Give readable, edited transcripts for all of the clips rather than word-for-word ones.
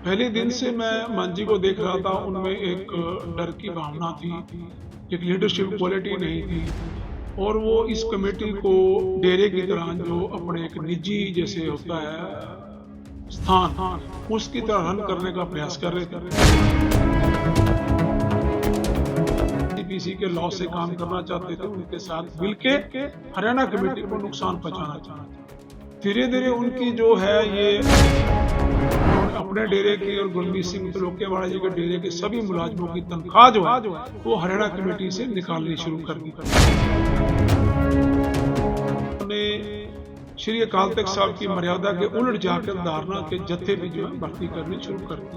पहले दिन से मैं मान जी को देख रहा था, उनमें एक डर की भावना थी, एक लीडरशिप क्वालिटी नहीं थी। और वो इस कमेटी को डेरे की तरह, जो अपने एक निजी जैसे होता है स्थान, उसकी तरह रन करने का प्रयास कर रहे थे। सीपीसी के लॉ से काम करना चाहते थे, उनके साथ मिलके हरियाणा कमेटी को नुकसान पहुंचाना चाहते थे। धीरे धीरे उनकी जो है ये अपने डेरे की और गुरमीत सिंह लोकेवाड़ा जी के डेरे के सभी मुलाजमों की तनख्वाह जो है वो हरियाणा कमेटी से निकालनी शुरू कर दी। उन्होंने श्री अकाल तख्त साहब की मर्यादा के उलट जाकर धारणा के जत्थे भी जो है भर्ती करनी शुरू कर दी।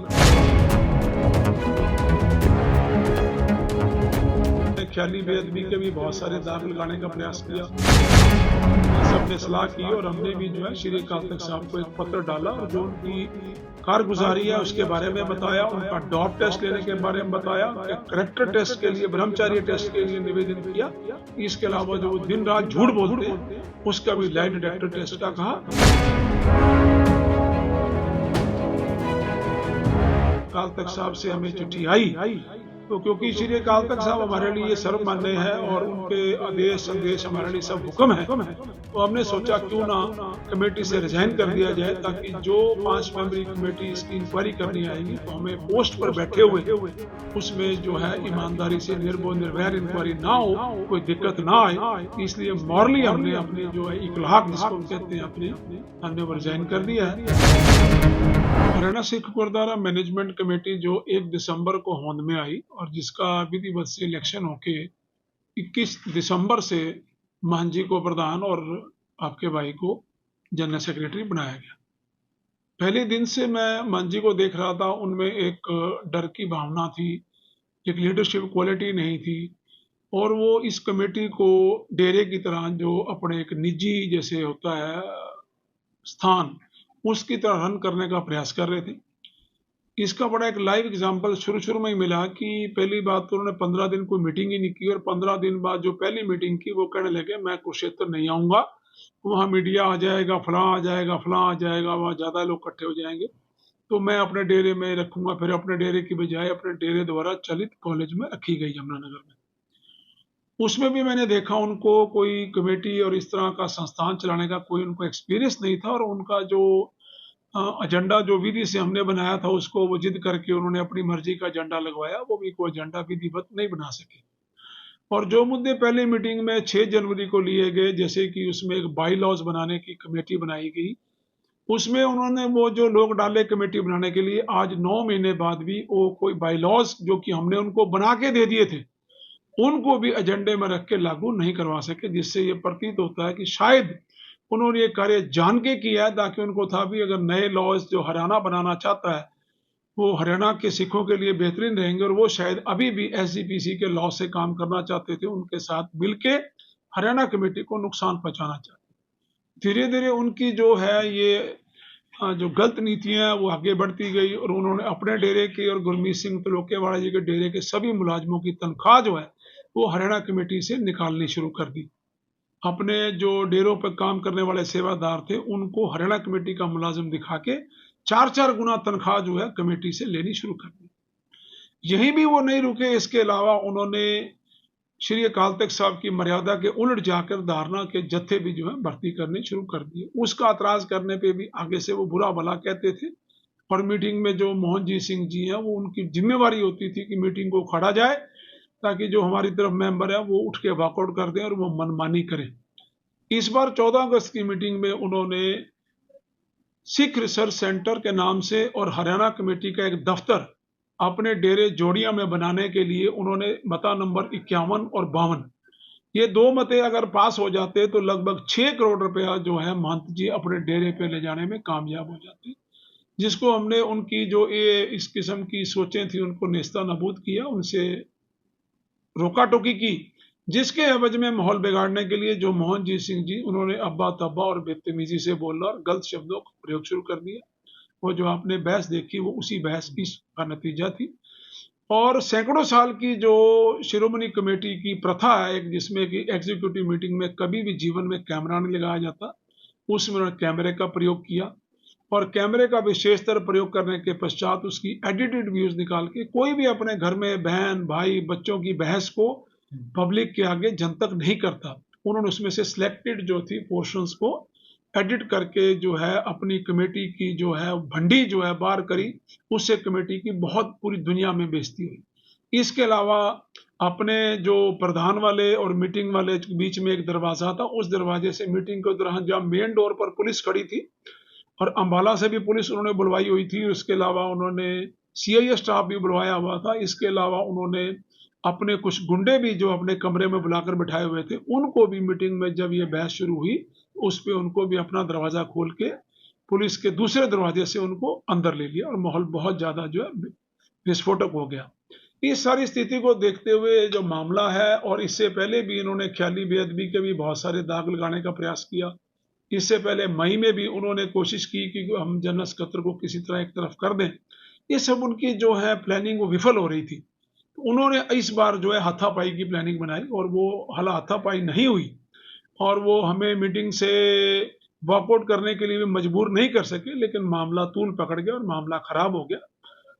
ख्याली बेअदबी के भी बहुत सारे दाग लगाने का प्रयास किया। सबने सलाह की और हमने भी जो है श्री अकाल तख्त साहब को एक पत्र डाला और जो उनकी कारगुजारी है उसके बारे में बताया, उनका डॉप टेस्ट लेने के बारे में बताया, करेक्टर टेस्ट के लिए, ब्रह्मचारी टेस्ट के लिए निवेदन किया। इसके अलावा जो दिन रात झूठ बोलते हैं उसका भी लाई डिटेक्टर टेस्ट का कहा। अकाल तख्त साहब से हमें चिट्ठी आई तो क्योंकि श्री अकाल तख्त साहब हमारे लिए सर्वमान्य है और उनके आदेश संदेश हमारे लिए सब हुक्म है, तो हमने सोचा क्यों ना कमेटी से रिजाइन कर दिया जाए, ताकि जो 5 मेंबरी कमेटी इसकी इंक्वायरी करनी आएगी तो हमें पोस्ट पर बैठे हुए उसमें जो है ईमानदारी से निर्भय निर्वैर इंक्वायरी ना हो, कोई दिक्कत ना आए। इसलिए मॉरली हमने अपने जो है इकलाक जिसको कहते हैं हमने वो रिजाइन कर दिया है। हरियाणा सिख गुरुद्वारा मैनेजमेंट कमेटी जो 1 दिसंबर को होंद में आई और जिसका विधिवत से इलेक्शन होके 21 दिसंबर से मांझी को प्रधान और आपके भाई को जनरल सेक्रेटरी बनाया गया। पहले दिन से मैं मांझी को देख रहा था, उनमें एक डर की भावना थी, एक लीडरशिप क्वालिटी नहीं थी। और वो इस कमेटी को डेरे की तरह, जो अपने एक निजी जैसे होता है स्थान, उसकी तरह रन करने का प्रयास कर रहे थे। इसका बड़ा एक लाइव एग्जांपल शुरू में ही मिला कि पहली बात तो उन्होंने 15 दिन कोई मीटिंग ही नहीं की और 15 दिन बाद जो पहली मीटिंग की वो कहने लगे मैं कुरुक्षेत्र नहीं आऊंगा, वहां मीडिया आ जाएगा, फलां आ जाएगा, वहां ज्यादा लोग इकट्ठे हो जाएंगे, तो मैं अपने डेरे में रखूंगा। फिर अपने डेरे की बजाय अपने डेरे द्वारा चलित कॉलेज में रखी गई यमुनानगर में। उसमें भी मैंने देखा उनको कोई कमेटी और इस तरह का संस्थान चलाने का कोई उनको एक्सपीरियंस नहीं था और उनका जो एजेंडा जो विधि से हमने बनाया था उसको वो जिद करके उन्होंने अपनी मर्जी का एजेंडा लगवाया, वो भी कोई एजेंडा विधिवत नहीं बना सके। और जो मुद्दे पहले मीटिंग में 6 जनवरी को लिए गए, जैसे कि उसमें एक बाई लॉज बनाने की कमेटी बनाई गई, उसमें उन्होंने वो जो लोग डाले कमेटी बनाने के लिए, आज 9 महीने बाद भी वो कोई बाई लॉज जो कि हमने उनको बना के दे दिए थे उनको भी एजेंडे में रख के लागू नहीं करवा सके, जिससे ये प्रतीत होता है कि शायद उन्होंने ये कार्य जान के किया है, ताकि उनको था भी अगर नए लॉज जो हरियाणा बनाना चाहता है वो हरियाणा के सिखों के लिए बेहतरीन रहेंगे, और वो शायद अभी भी एसजीपीसी के लॉ से काम करना चाहते थे, उनके साथ मिलके हरियाणा कमेटी को नुकसान पहुंचाना चाहते। धीरे धीरे उनकी जो है ये जो गलत नीतियां वो आगे बढ़ती गई और उन्होंने अपने डेरे की और गुरमीत सिंह लोकेवाड़ा जी के डेरे के सभी मुलाजमों की तनख्वाह जो है वो हरियाणा कमेटी से निकालनी शुरू कर दी। अपने जो डेरों पर काम करने वाले सेवादार थे उनको हरियाणा कमेटी का मुलाजिम दिखा के 4-4 गुना तनख्वाह जो है कमेटी से लेनी शुरू कर दी। यहीं भी वो नहीं रुके, इसके अलावा उन्होंने श्री अकाल तख्त साहब की मर्यादा के उलट जाकर धारणा के जत्थे भी जो है भर्ती करने शुरू कर दिए। उसका एतराज करने पे भी आगे से वो बुरा भला कहते थे और मीटिंग में जो मोहनजीत सिंह जी हैं वो उनकी जिम्मेवारी होती थी कि मीटिंग को खड़ा जाए, ताकि जो हमारी तरफ मेंबर है वो उठ के वॉकआउट कर दें और वो मनमानी करें। इस बार 14 अगस्त की मीटिंग में उन्होंने सिख रिसर्च सेंटर के नाम से और हरियाणा कमेटी का एक दफ्तर अपने डेरे जोड़िया में बनाने के लिए उन्होंने मता नंबर 51 और 52, ये 2 मते अगर पास हो जाते तो लगभग 6 करोड़ रुपया जो है महंत जी अपने डेरे पे ले जाने में कामयाब हो जाते, जिसको हमने उनकी जो ये इस किस्म की सोचें थी उनको नेस्ता नबूद किया, उनसे रोका टोकी की, जिसके एवज में माहौल बिगाड़ने के लिए जो मोहनजीत सिंह जी उन्होंने अब्बा तब्बा और बेतमीजी से बोलना और गलत शब्दों का प्रयोग शुरू कर दिया। वो जो आपने बहस देखी वो उसी बहस की का नतीजा थी। और सैकड़ों साल की जो शिरोमणि कमेटी की प्रथा है एक, जिसमें कि एग्जीक्यूटिव मीटिंग में कभी भी जीवन में कैमरा नहीं लगाया जाता, उसमें उन्होंने कैमरे का प्रयोग किया और कैमरे का विशेषतर प्रयोग करने के पश्चात उसकी एडिटेड व्यूज निकाल के कोई भी अपने घर में बहन भाई बच्चों की बहस को पब्लिक के आगे जनतक नहीं करता। उन्होंने उसमें से सिलेक्टेड जो थी पोर्शंस को एडिट करके जो है अपनी कमेटी की जो है भंडी जो है बार करी, उससे कमेटी की बहुत पूरी दुनिया में बेइज्जती हुई। इसके अलावा अपने जो प्रधान वाले और मीटिंग वाले के बीच में एक दरवाजा था, उस दरवाजे से मीटिंग के दौरान जहाँ मेन डोर पर पुलिस खड़ी थी और अंबाला से भी पुलिस उन्होंने बुलवाई हुई थी, उसके अलावा उन्होंने सीआईए स्टाफ भी बुलवाया हुआ था। इसके अलावा उन्होंने अपने कुछ गुंडे भी जो अपने कमरे में बुलाकर बिठाए हुए थे, उनको भी मीटिंग में जब ये बहस शुरू हुई उस पर उनको भी अपना दरवाजा खोल के पुलिस के दूसरे दरवाजे से उनको अंदर ले लिया और माहौल बहुत ज्यादा जो है विस्फोटक हो गया। इस सारी स्थिति को देखते हुए जो मामला है, और इससे पहले भी इन्होंने ख्याली बेअदबी के भी बहुत सारे दाग लगाने का प्रयास किया। इससे पहले मई में भी उन्होंने कोशिश की कि हम जनरल सकत्तर को किसी तरह एक तरफ कर दें। ये सब उनकी जो है प्लानिंग वो विफल हो रही थी। उन्होंने इस बार जो है हाथापाई की प्लानिंग बनाई और वो हालांकि हाथापाई नहीं हुई और वो हमें मीटिंग से वॉकआउट करने के लिए भी मजबूर नहीं कर सके, लेकिन मामला तूल पकड़ गया और मामला खराब हो गया।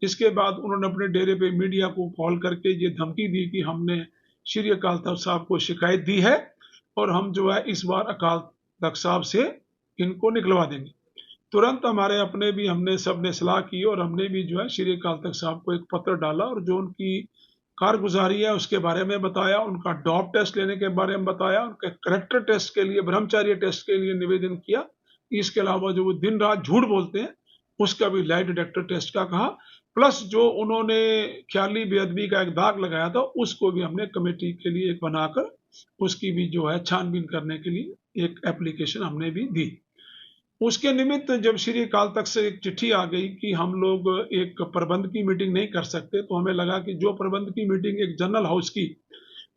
इसके बाद उन्होंने अपने डेरे पे मीडिया को कॉल करके ये धमकी दी कि हमने श्री अकाल तख्त साहब को शिकायत दी है और हम जो है इस बार अकाल तख्त साहब से इनको निकलवा देंगे। तुरंत हमारे अपने भी हमने सबने सलाह की और हमने भी जो है श्री अकाल तख्त साहब को एक पत्र डाला और जो उनकी कारगुजारी है उसके बारे में बताया, उनका डॉप टेस्ट लेने के बारे में बताया, उनके करेक्टर टेस्ट के लिए ब्रह्मचार्य टेस्ट के लिए निवेदन किया। इसके अलावा जो वो दिन रात झूठ बोलते हैं उसका भी लाई डिटेक्टर टेस्ट का कहा, प्लस जो उन्होंने ख्याली बेअदबी का एक दाग लगाया था उसको भी हमने कमेटी के लिए एक बनाकर उसकी भी जो है छानबीन करने के लिए एक एप्लीकेशन हमने भी दी। उसके निमित्त जब श्री अकाल तख्त से एक चिट्ठी आ गई कि हम लोग एक प्रबंध की मीटिंग नहीं कर सकते, तो हमें लगा कि जो प्रबंध की मीटिंग एक जनरल हाउस की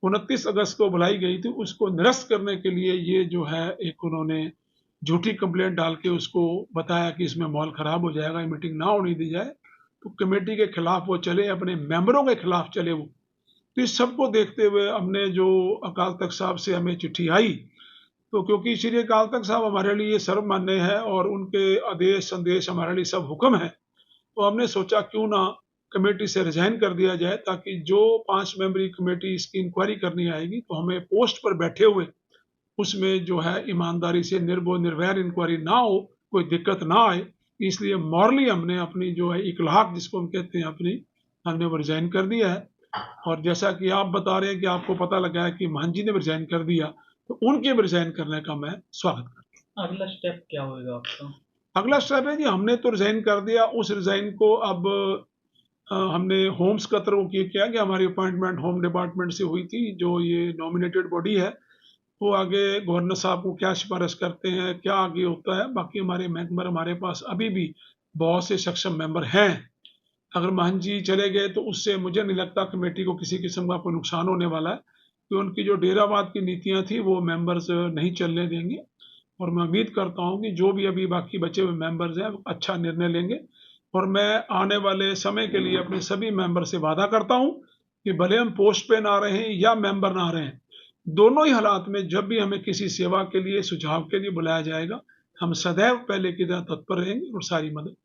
29 अगस्त को बुलाई गई थी उसको निरस्त करने के लिए ये जो है एक उन्होंने झूठी कंप्लेंट डाल के उसको बताया कि इसमें माहौल खराब हो जाएगा, ये मीटिंग ना होने दी जाए, तो कमेटी के खिलाफ वो चले, अपने मेंबरों के खिलाफ चले वो। तो इस सबको देखते हुए हमने जो अकाल तख्त साहब से हमें चिट्ठी आई, तो क्योंकि श्री अकाल तख्त साहब हमारे लिए सर्वमान्य है और उनके आदेश संदेश हमारे लिए सब हुक्म है, तो हमने सोचा क्यों ना कमेटी से रिजाइन कर दिया जाए, ताकि जो 5 मेंबरी कमेटी इसकी इंक्वायरी करनी आएगी तो हमें पोस्ट पर बैठे हुए उसमें जो है ईमानदारी से निर्भय निर्वैर इंक्वायरी ना हो, कोई दिक्कत ना आए। इसलिए मॉरली हमने अपनी जो है इकलाक जिसको हम कहते हैं अपनी, हमने वो रिजाइन कर दिया है। और जैसा कि आप बता रहे हैं कि आपको पता लगा है कि मान जी ने रिजाइन कर दिया, तो उनके रिजाइन करने का मैं स्वागत करता हूँ। अगला स्टेप क्या होगा आपका? अगला स्टेप है जी, हमने तो रिजाइन कर दिया, उस रिजाइन को अब हमने होम सकत्तर को किया कि हमारी अपॉइंटमेंट होम डिपार्टमेंट से हुई थी, जो ये नॉमिनेटेड बॉडी है वो आगे गवर्नर साहब को क्या सिफारिश करते हैं, क्या आगे होता है। बाकी हमारे मेंबर हमारे पास अभी भी बहुत से सक्षम मेंबर हैं। अगर महन जी चले गए तो उससे मुझे नहीं लगता कमेटी को किसी किस्म का कोई नुकसान होने वाला है, कि उनकी जो डेरावाद की नीतियां थी वो मेंबर्स नहीं चलने देंगे। और मैं उम्मीद करता हूं कि जो भी अभी बाकी बचे हुए मेंबर्स हैं अच्छा निर्णय लेंगे। और मैं आने वाले समय के लिए अपने सभी मेंबर से वादा करता हूं कि भले हम पोस्ट पे ना रहें या मेंबर ना रहें, दोनों ही हालात में जब भी हमें किसी सेवा के लिए सुझाव के लिए बुलाया जाएगा, हम सदैव पहले की तरह तत्पर रहेंगे और सारी मदद